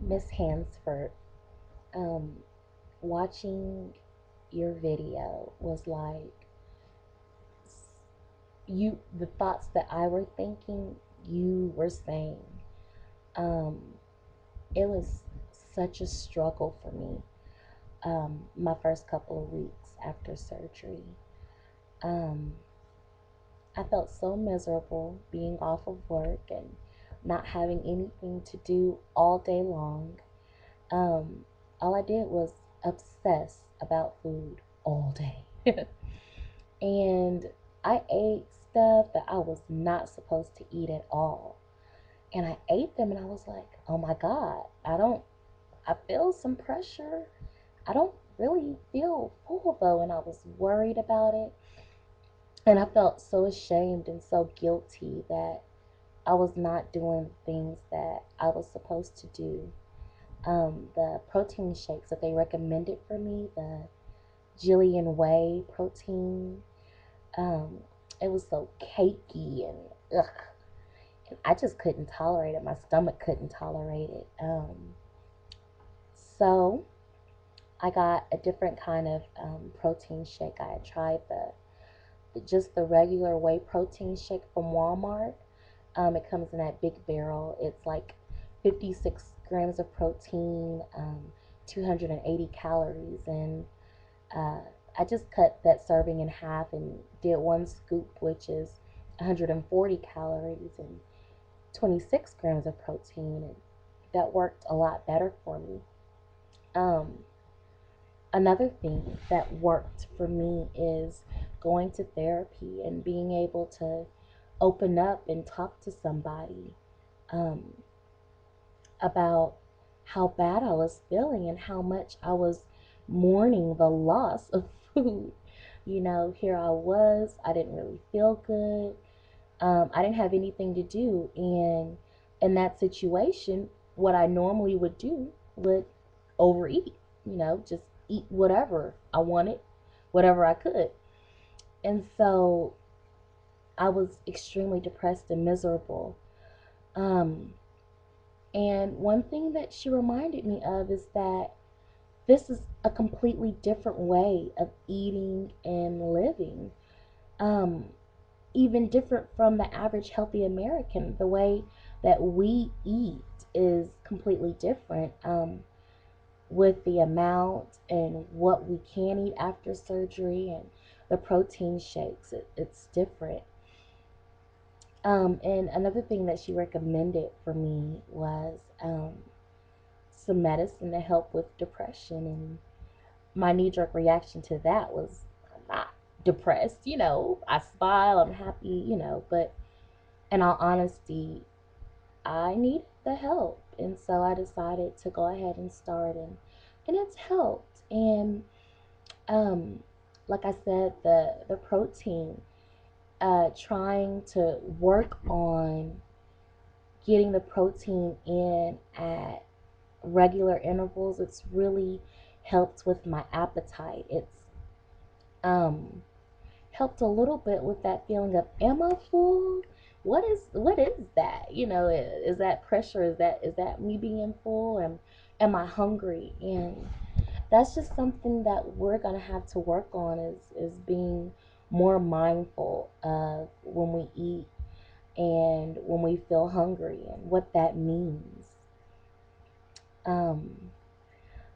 Miss Hansford, um, watching your video was like the thoughts that I were thinking, you were saying. Um, it was such a struggle for me. My first couple of weeks after surgery, um, I felt so miserable being off of work and not having anything to do all day long. Um, all I did was obsess about food all day. And I ate stuff that I was not supposed to eat at all. And I ate them and I was like, oh my God, I feel some pressure. I don't really feel full though. And I was worried about it. And I felt so ashamed and so guilty that I was not doing things that I was supposed to do. The protein shakes that they recommended for me, the Jillian Whey protein, um, it was so cakey and ugh. And I just couldn't tolerate it. My stomach couldn't tolerate it. So I got a different kind of protein shake. I had tried just the regular whey protein shake from Walmart. It comes in that big barrel. It's like 56 grams of protein, 280 calories, and uh, I just cut that serving in half and did one scoop, which is 140 calories and 26 grams of protein, and that worked a lot better for me. Um, Another thing that worked for me is going to therapy and being able to open up and talk to somebody um, about how bad I was feeling and how much I was mourning the loss of food. You know, here I was, I didn't really feel good. I didn't have anything to do. And in that situation, what I normally would do would overeat, just eat whatever I wanted, whatever I could. And so I was extremely depressed and miserable. Um, and one thing that she reminded me of is that this is a completely different way of eating and living. Um, Even different from the average healthy American. The way that we eat is completely different, with the amount and what we can eat after surgery and the protein shakes. It's different. And another thing that she recommended for me was some medicine to help with depression. And my knee jerk reaction to that was, I'm not depressed, I smile, I'm happy, but in all honesty, I needed the help. And so I decided to go ahead and start, and it's helped. And um, like I said, the protein, trying to work on getting the protein in at regular intervals, it's really helped with my appetite. It's um helped a little bit with that feeling of, am I full? What is that? Is that pressure? Is that me being full? Am I hungry? And that's just something that we're gonna have to work on, is being more mindful of when we eat and when we feel hungry and what that means. Um,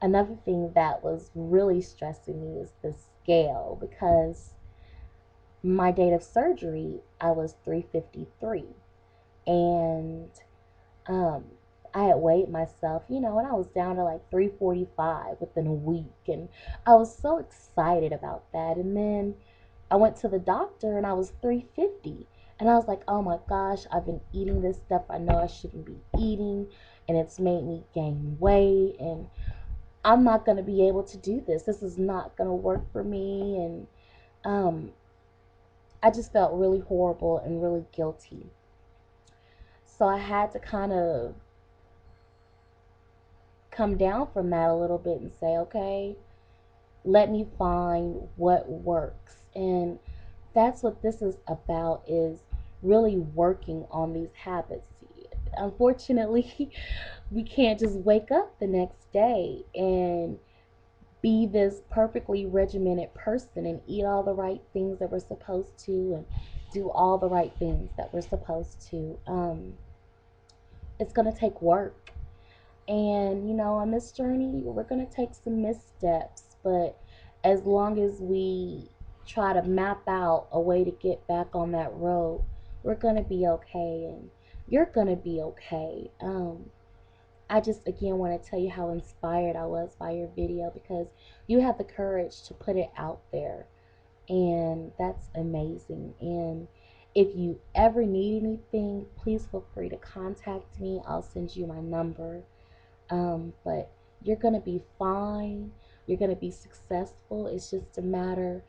Another thing that was really stressing me is the scale, because my date of surgery, I was 353. And um, I had weighed myself, and I was down to like 345 within a week. And I was so excited about that. And then I went to the doctor and I was 350. And I was like, oh my gosh, I've been eating this stuff I know I shouldn't be eating. And it's made me gain weight. And I'm not going to be able to do this. This is not going to work for me. And um, I just felt really horrible and really guilty. So I had to kind of come down from that a little bit and say, okay, let me find what works. And that's what this is about, is really working on these habits. unfortunately, we can't just wake up the next day and be this perfectly regimented person and eat all the right things that we're supposed to and do all the right things that we're supposed to. It's going to take work. And, on this journey, we're going to take some missteps. But as long as we try to map out a way to get back on that road, we're going to be okay. And you're going to be okay. I just, again, want to tell you how inspired I was by your video because you have the courage to put it out there. And that's amazing. And if you ever need anything, please feel free to contact me. I'll send you my number. But you're going to be fine. You're going to be successful. It's just a matter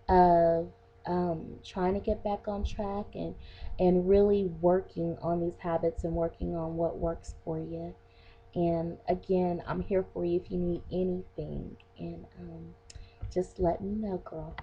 of trying to get back on track and really working on these habits and working on what works for you. And again, I'm here for you if you need anything. And just let me know, girl.